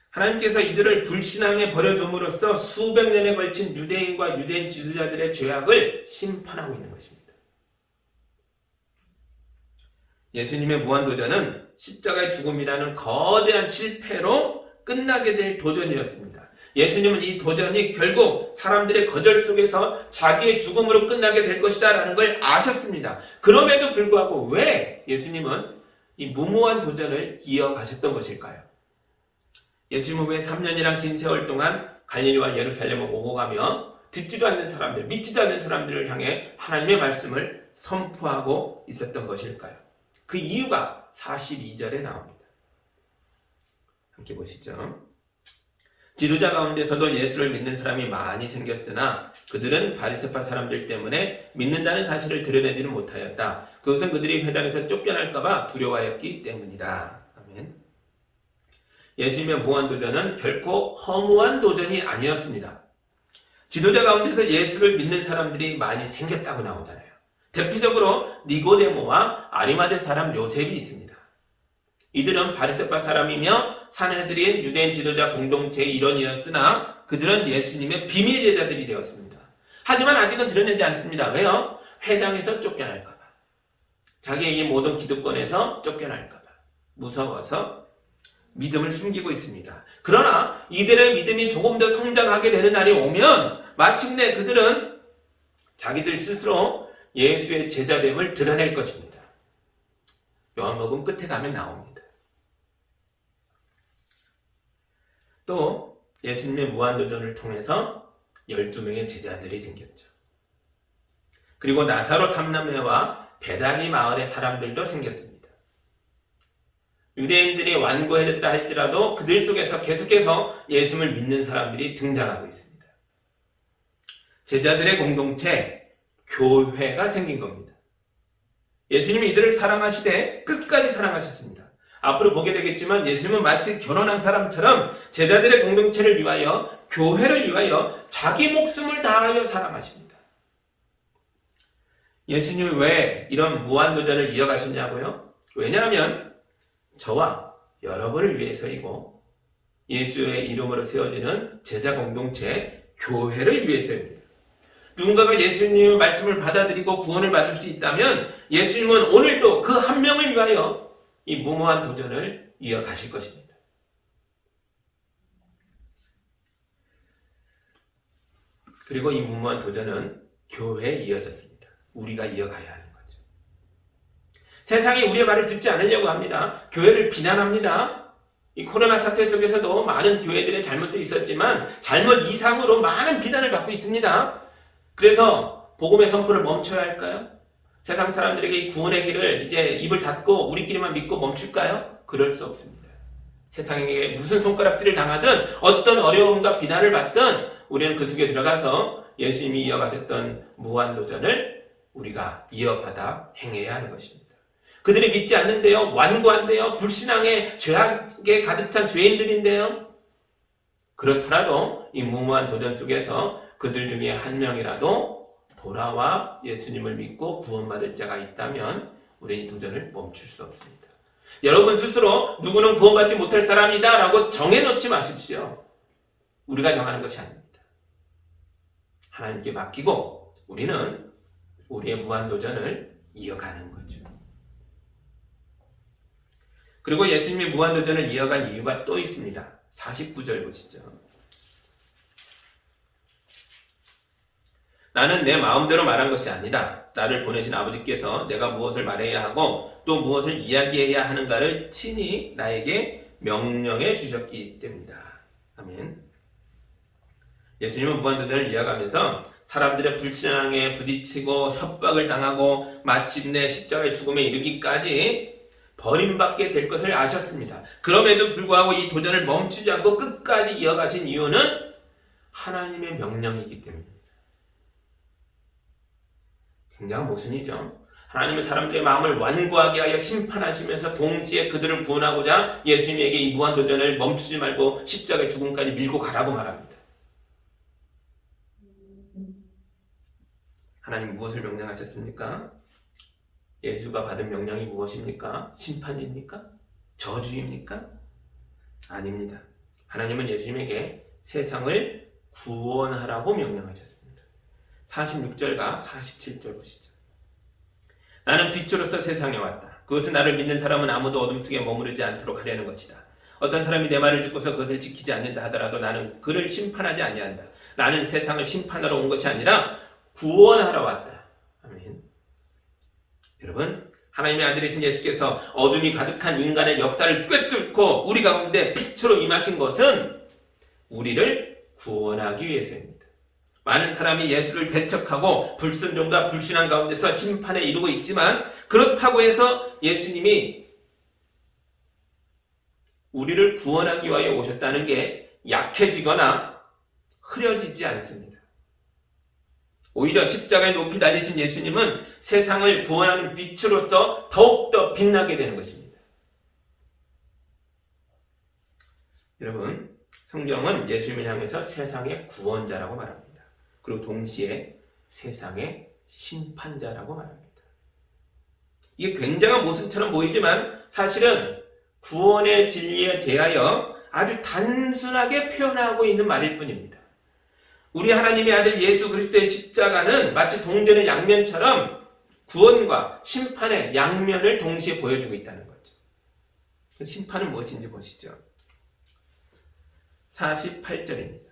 [SPEAKER 1] 하나님께서 이들을 불신앙에 버려둠으로써 수백 년에 걸친 유대인과 유대인 지도자들의 죄악을 심판하고 있는 것입니다. 예수님의 무한도전은 십자가의 죽음이라는 거대한 실패로 끝나게 될 도전이었습니다. 예수님은 이 도전이 결국 사람들의 거절 속에서 자기의 죽음으로 끝나게 될 것이다 라는 걸 아셨습니다. 그럼에도 불구하고 왜 예수님은 이 무모한 도전을 이어가셨던 것일까요? 예수님은 왜 3년이란 긴 세월 동안 갈릴리와 예루살렘을 오고 가며 듣지도 않는 사람들, 믿지도 않는 사람들을 향해 하나님의 말씀을 선포하고 있었던 것일까요? 그 이유가 42절에 나옵니다. 함께 보시죠. 지도자 가운데서도 예수를 믿는 사람이 많이 생겼으나 그들은 바리새파 사람들 때문에 믿는다는 사실을 드러내지는 못하였다. 그것은 그들이 회당에서 쫓겨날까 봐 두려워하였기 때문이다. 아멘. 예수님의 무한도전은 결코 허무한 도전이 아니었습니다. 지도자 가운데서 예수를 믿는 사람들이 많이 생겼다고 나오잖아요. 대표적으로 니고데모와 아리마대 사람 요셉이 있습니다. 이들은 바리새파 사람이며 산헤드린 유대인 지도자 공동체의 일원이었으나 그들은 예수님의 비밀 제자들이 되었습니다. 하지만 아직은 드러내지 않습니다. 왜요? 회당에서 쫓겨날까 봐. 자기의 이 모든 기득권에서 쫓겨날까 봐. 무서워서 믿음을 숨기고 있습니다. 그러나 이들의 믿음이 조금 더 성장하게 되는 날이 오면 마침내 그들은 자기들 스스로 예수의 제자됨을 드러낼 것입니다. 요한복음 끝에 가면 나옵니다. 또 예수님의 무한도전을 통해서 12명의 제자들이 생겼죠. 그리고 나사로 삼남매와 베다니 마을의 사람들도 생겼습니다. 유대인들이 완고해졌다 할지라도 그들 속에서 계속해서 예수를 믿는 사람들이 등장하고 있습니다. 제자들의 공동체, 교회가 생긴 겁니다. 예수님이 이들을 사랑하시되 끝까지 사랑하셨습니다. 앞으로 보게 되겠지만 예수님은 마치 결혼한 사람처럼 제자들의 공동체를 위하여, 교회를 위하여 자기 목숨을 다하여 사랑하십니다. 예수님이 왜 이런 무한도전을 이어가셨냐고요? 왜냐하면 저와 여러분을 위해서이고 예수의 이름으로 세워지는 제자 공동체, 교회를 위해서입니다. 누군가가 예수님의 말씀을 받아들이고 구원을 받을 수 있다면 예수님은 오늘도 그 한 명을 위하여 이 무모한 도전을 이어가실 것입니다. 그리고 이 무모한 도전은 교회에 이어졌습니다. 우리가 이어가야 하는 거죠. 세상이 우리의 말을 듣지 않으려고 합니다. 교회를 비난합니다. 이 코로나 사태 속에서도 많은 교회들의 잘못도 있었지만 잘못 이상으로 많은 비난을 받고 있습니다. 그래서 복음의 선포를 멈춰야 할까요? 세상 사람들에게 이 구원의 길을 이제 입을 닫고 우리끼리만 믿고 멈출까요? 그럴 수 없습니다. 세상에게 무슨 손가락질을 당하든 어떤 어려움과 비난을 받든 우리는 그 속에 들어가서 예수님이 이어가셨던 무한도전을 우리가 이어받아 행해야 하는 것입니다. 그들이 믿지 않는데요, 완고한데요, 불신앙에 죄악에 가득 찬 죄인들인데요. 그렇더라도 이 무모한 도전 속에서 그들 중에 한 명이라도 돌아와 예수님을 믿고 구원받을 자가 있다면 우리는 이 도전을 멈출 수 없습니다. 여러분 스스로 누구는 구원받지 못할 사람이다 라고 정해놓지 마십시오. 우리가 정하는 것이 아닙니다. 하나님께 맡기고 우리는 우리의 무한도전을 이어가는 거죠. 그리고 예수님이 무한도전을 이어간 이유가 또 있습니다. 49절 보시죠. 나는 내 마음대로 말한 것이 아니다. 나를 보내신 아버지께서 내가 무엇을 말해야 하고 또 무엇을 이야기해야 하는가를 친히 나에게 명령해 주셨기 때문이다. 아멘. 예수님은 무한도전을 이어가면서 사람들의 불신앙에 부딪히고 협박을 당하고 마침내 십자가의 죽음에 이르기까지 버림받게 될 것을 아셨습니다. 그럼에도 불구하고 이 도전을 멈추지 않고 끝까지 이어가신 이유는 하나님의 명령이기 때문입니다. 굉장한 모순이죠. 하나님은 사람들의 마음을 완고하게 하여 심판하시면서 동시에 그들을 구원하고자 예수님에게 이 무한도전을 멈추지 말고 십자가의 죽음까지 밀고 가라고 말합니다. 하나님 무엇을 명령하셨습니까? 예수가 받은 명령이 무엇입니까? 심판입니까? 저주입니까? 아닙니다. 하나님은 예수님에게 세상을 구원하라고 명령하셨습니다. 46절과 47절 보시죠. 나는 빛으로서 세상에 왔다. 그것은 나를 믿는 사람은 아무도 어둠 속에 머무르지 않도록 하려는 것이다. 어떤 사람이 내 말을 듣고서 그것을 지키지 않는다 하더라도 나는 그를 심판하지 아니한다. 나는 세상을 심판하러 온 것이 아니라 구원하러 왔다. 아멘. 여러분, 하나님의 아들이신 예수께서 어둠이 가득한 인간의 역사를 꿰뚫고 우리 가운데 빛으로 임하신 것은 우리를 구원하기 위해서입니다. 많은 사람이 예수를 배척하고 불순종과 불신앙 가운데서 심판에 이르고 있지만 그렇다고 해서 예수님이 우리를 구원하기 위하여 오셨다는 게 약해지거나 흐려지지 않습니다. 오히려 십자가에 높이 달리신 예수님은 세상을 구원하는 빛으로서 더욱더 빛나게 되는 것입니다. 여러분, 성경은 예수님을 향해서 세상의 구원자라고 말합니다. 그리고 동시에 세상의 심판자라고 말합니다. 이게 굉장한 모순처럼 보이지만 사실은 구원의 진리에 대하여 아주 단순하게 표현하고 있는 말일 뿐입니다. 우리 하나님의 아들 예수 그리스도의 십자가는 마치 동전의 양면처럼 구원과 심판의 양면을 동시에 보여주고 있다는 거죠. 심판은 무엇인지 보시죠. 48절입니다.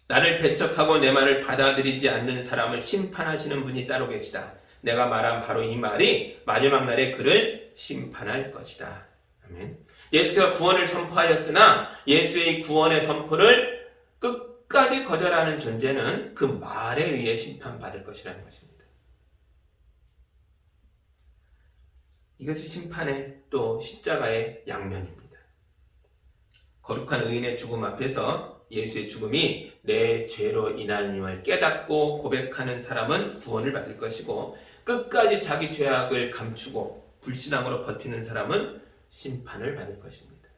[SPEAKER 1] 나를 배척하고 내 말을 받아들이지 않는 사람을 심판하시는 분이 따로 계시다. 내가 말한 바로 이 말이 마지막 날에 그를 심판할 것이다. 아멘. 예수가 구원을 선포하였으나 예수의 구원의 선포를 끝까지 거절하는 존재는 그 말에 의해 심판받을 것이라는 것입니다. 이것이 심판의 또 십자가의 양면입니다. 거룩한 의인의 죽음 앞에서 예수의 죽음이 내 죄로 인함을 깨닫고 고백하는 사람은 구원을 받을 것이고 끝까지 자기 죄악을 감추고 불신앙으로 버티는 사람은 심판을 받을 것입니다.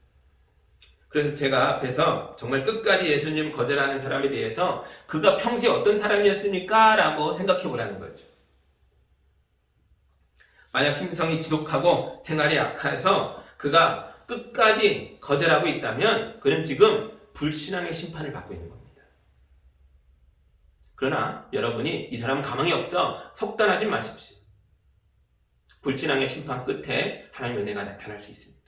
[SPEAKER 1] 그래서 제가 앞에서 정말 끝까지 예수님 거절하는 사람에 대해서 그가 평소에 어떤 사람이었습니까? 라고 생각해 보라는 거죠. 만약 심성이 지독하고 생활이 약해서 그가 끝까지 거절하고 있다면 그는 지금 불신앙의 심판을 받고 있는 겁니다. 그러나 여러분이 이 사람은 가망이 없어 속단하지 마십시오. 불신앙의 심판 끝에 하나님의 은혜가 나타날 수 있습니다.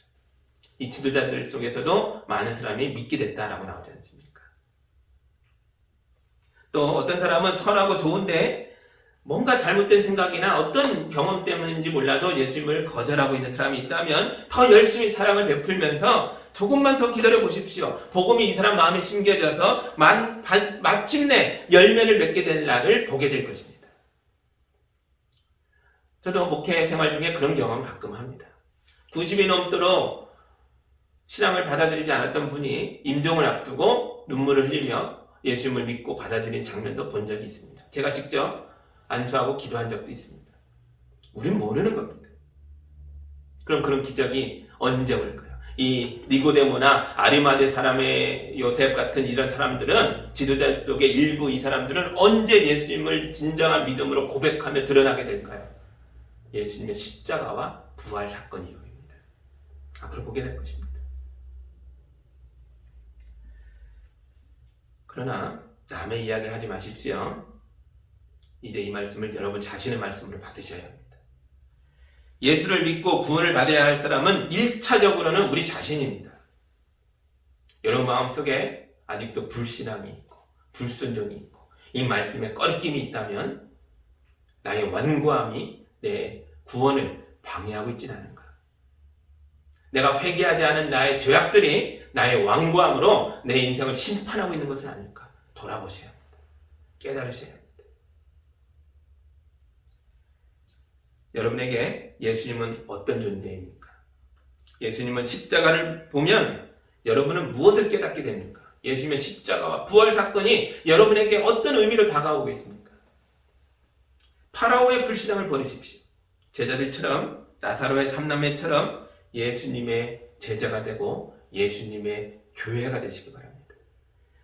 [SPEAKER 1] 이 지도자들 속에서도 많은 사람이 믿게 됐다라고 나오지 않습니까? 또 어떤 사람은 선하고 좋은데 뭔가 잘못된 생각이나 어떤 경험 때문인지 몰라도 예수님을 거절하고 있는 사람이 있다면 더 열심히 사랑을 베풀면서 조금만 더 기다려 보십시오. 복음이 이 사람 마음에 심겨져서 마침내 열매를 맺게 될 날을 보게 될 것입니다. 저도 목회 생활 중에 그런 경험을 가끔 합니다. 90이 넘도록 신앙을 받아들이지 않았던 분이 임종을 앞두고 눈물을 흘리며 예수님을 믿고 받아들인 장면도 본 적이 있습니다. 제가 직접 안수하고 기도한 적도 있습니다. 우린 모르는 겁니다. 그럼 그런 기적이 언제 올까요? 이 니고데모나 아리마대 사람의 요셉 같은 이런 사람들은 지도자 속의 일부 이 사람들은 언제 예수님을 진정한 믿음으로 고백하며 드러나게 될까요? 예수님의 십자가와 부활 사건 이후입니다. 앞으로 보게 될 것입니다. 그러나 남의 이야기 하지 마십시오. 이제 이 말씀을 여러분 자신의 말씀으로 받으셔야 합니다. 예수를 믿고 구원을 받아야 할 사람은 1차적으로는 우리 자신입니다. 여러분 마음속에 아직도 불신앙이 있고 불순종이 있고 이 말씀에 꺼리낌이 있다면 나의 완고함이 내 구원을 방해하고 있지는 않은가? 내가 회개하지 않은 나의 죄악들이 나의 완고함으로 내 인생을 심판하고 있는 것은 아닐까? 돌아보셔야 합니다. 깨달으셔야 합니다. 여러분에게 예수님은 어떤 존재입니까? 예수님은 십자가를 보면 여러분은 무엇을 깨닫게 됩니까? 예수님의 십자가와 부활 사건이 여러분에게 어떤 의미로 다가오고 있습니까? 파라오의 불신앙을 버리십시오. 제자들처럼 나사로의 삼남매처럼 예수님의 제자가 되고 예수님의 교회가 되시기 바랍니다.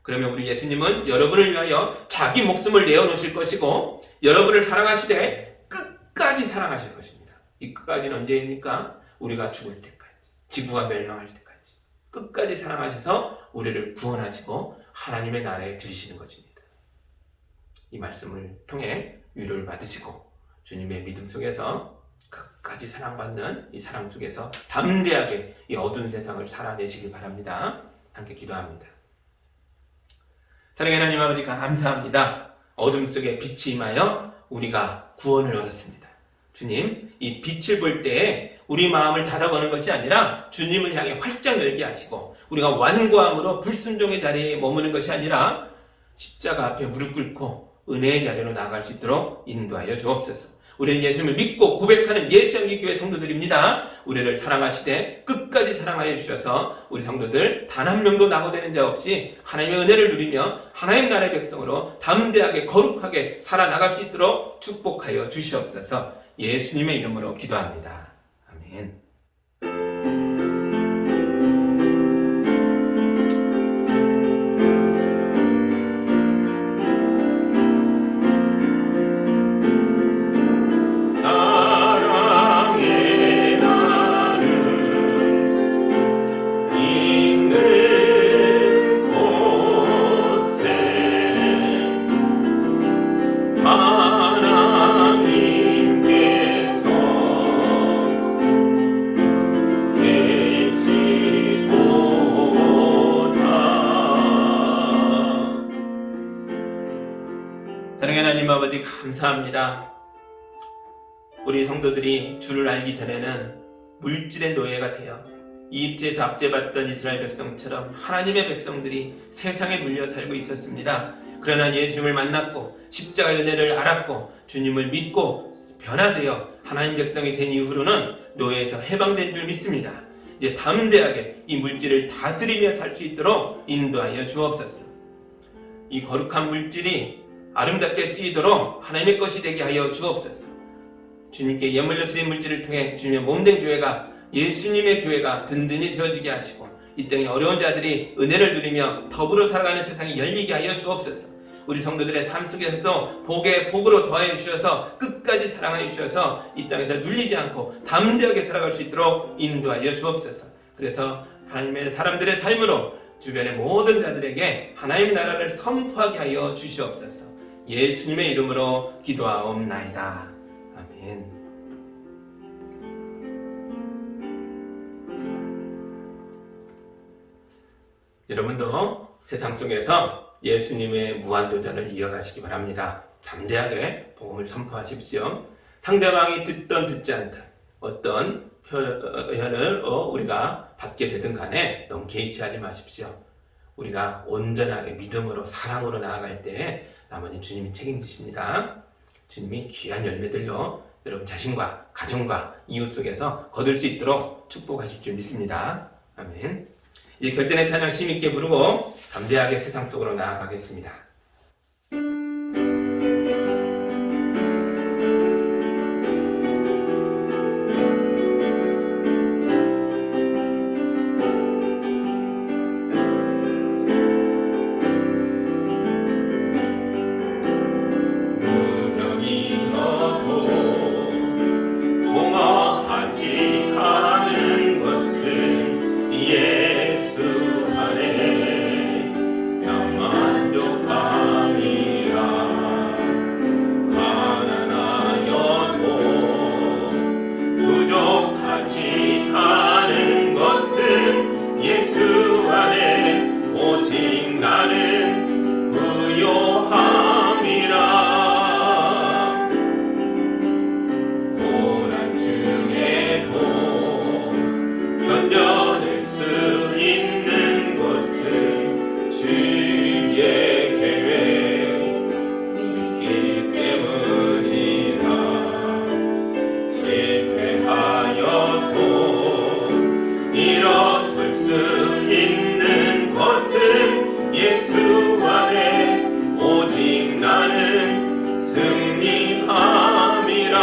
[SPEAKER 1] 그러면 우리 예수님은 여러분을 위하여 자기 목숨을 내어놓으실 것이고 여러분을 사랑하시되 끝까지 사랑하실 것입니다. 이 끝까지는 언제입니까? 우리가 죽을 때까지, 지구가 멸망할 때까지 끝까지 사랑하셔서 우리를 구원하시고 하나님의 나라에 들이시는 것입니다. 이 말씀을 통해 위로를 받으시고 주님의 믿음 속에서 끝까지 사랑받는 이 사랑 속에서 담대하게 이 어두운 세상을 살아내시길 바랍니다. 함께 기도합니다. 사랑의 하나님 아버지 감사합니다. 어둠 속에 빛이 임하여 우리가 구원을 얻었습니다. 주님, 이 빛을 볼 때에 우리 마음을 닫아보는 것이 아니라 주님을 향해 활짝 열게 하시고 우리가 완고함으로 불순종의 자리에 머무는 것이 아니라 십자가 앞에 무릎 꿇고 은혜의 자리로 나아갈 수 있도록 인도하여 주옵소서. 우리는 예수님을 믿고 고백하는 예수영기 교회 성도들입니다. 우리를 사랑하시되 끝까지 사랑하여 주셔서 우리 성도들 단 한 명도 낙오되는 자 없이 하나님의 은혜를 누리며 하나님 나라의 백성으로 담대하게 거룩하게 살아나갈 수 있도록 축복하여 주시옵소서. 예수님의 이름으로 기도합니다. 아멘. 사랑하는 하나님 아버지 감사합니다. 우리 성도들이 주를 알기 전에는 물질의 노예가 되어 이집트에서 압제받던 이스라엘 백성처럼 하나님의 백성들이 세상에 물려 살고 있었습니다. 그러나 예수님을 만났고 십자가의 은혜를 알았고 주님을 믿고 변화되어 하나님 백성이 된 이후로는 노예에서 해방된 줄 믿습니다. 이제 담대하게 이 물질을 다스리며 살 수 있도록 인도하여 주옵소서. 이 거룩한 물질이 아름답게 쓰이도록 하나님의 것이 되게 하여 주옵소서. 주님께 예물로 드린 물질을 통해 주님의 몸된 교회가 예수님의 교회가 든든히 세워지게 하시고 이 땅에 어려운 자들이 은혜를 누리며 더불어 살아가는 세상이 열리게 하여 주옵소서. 우리 성도들의 삶 속에서 복에 복으로 더하여 주셔서 끝까지 사랑하여 주셔서 이 땅에서 눌리지 않고 담대하게 살아갈 수 있도록 인도하여 주옵소서. 그래서 하나님의 사람들의 삶으로 주변의 모든 자들에게 하나님의 나라를 선포하게 하여 주시옵소서. 예수님의 이름으로 기도하옵나이다. 아멘. 여러분도 세상 속에서 예수님의 무한도전을 이어가시기 바랍니다. 담대하게 복음을 선포하십시오. 상대방이 듣던 듣지 않던 어떤 표현을 우리가 받게 되든 간에 너무 개의치하지 마십시오. 우리가 온전하게 믿음으로 사랑으로 나아갈 때 나머지 주님이 책임지십니다. 주님이 귀한 열매들로 여러분 자신과 가정과 이웃 속에서 거둘 수 있도록 축복하실 줄 믿습니다. 아멘. 이제 결단의 찬양 힘있게 부르고 담대하게 세상 속으로 나아가겠습니다.
[SPEAKER 2] 예수 안에 나 만족하
[SPEAKER 1] 승리함이라.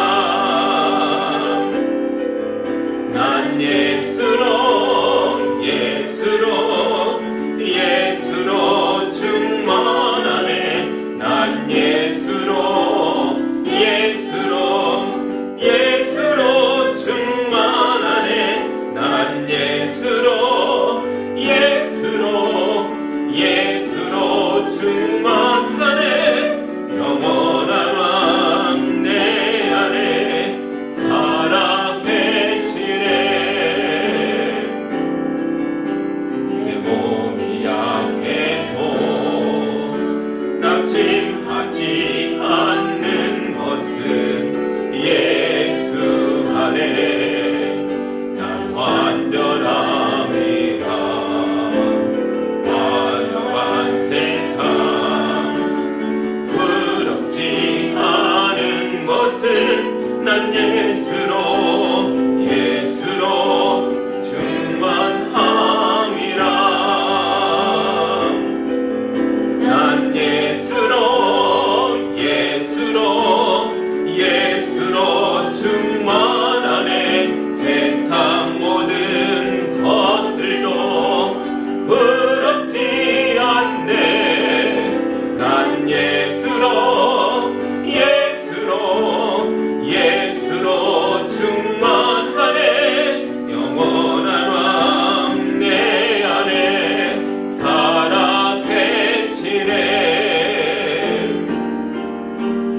[SPEAKER 1] 난 예수로 예수로 예수로 충만하네. 난 예수로 예수로 예수로 충만하네. 난 예수로 예수로 예수로 충만하네. 영원한 왕 내 안에 살아 계시네. 내 몸이 약해도 낙심하지 않는 것은 예수 안에 난 완전함이라. 화려한 세상 부럽지 않은 것은 난 예수로 예수로 충만함이라. 난 예수로 예수로 예수로 충만하네. 세상 모든 것들도 부럽지 않네. 난 예수로 예수로 예수로 충만하네. 영원한 왕 내 안에 살아 계시네.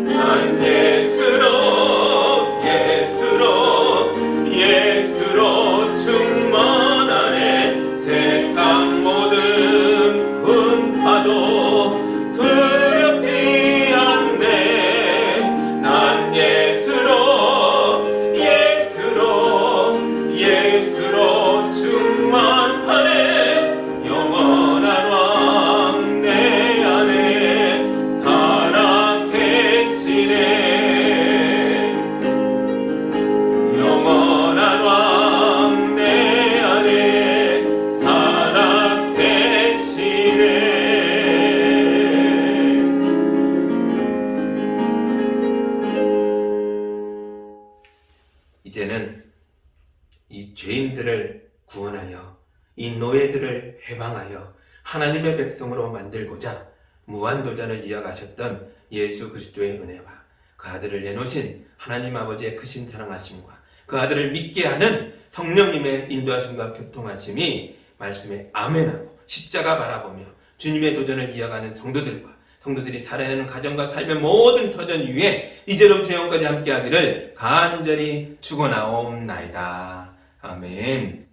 [SPEAKER 1] 난 예수로 예수로 예수로 충만하네. 세상 모든 분파도 두렵지 않네. 난 예수로 예수로 예수로 충만하네. 영원한 왕 내 안에 살아 계시네. 영원한 왕 내 안에 살아 계시네. 이제는 이 죄인들을 구원하여 이 노예들을 해방하여 하나님의 백성으로 만들고자 무한도전을 이어가셨던 예수 그리스도의 은혜와 그 아들을 내놓으신 하나님 아버지의 크신 사랑하심과 그 아들을 믿게 하는 성령님의 인도하심과 교통하심이 말씀에 아멘하고 십자가 바라보며 주님의 도전을 이어가는 성도들이 살아내는 가정과 삶의 모든 터전 위에 이제로부터 영원까지 함께하기를 간절히 축원하옵나이다. 아멘.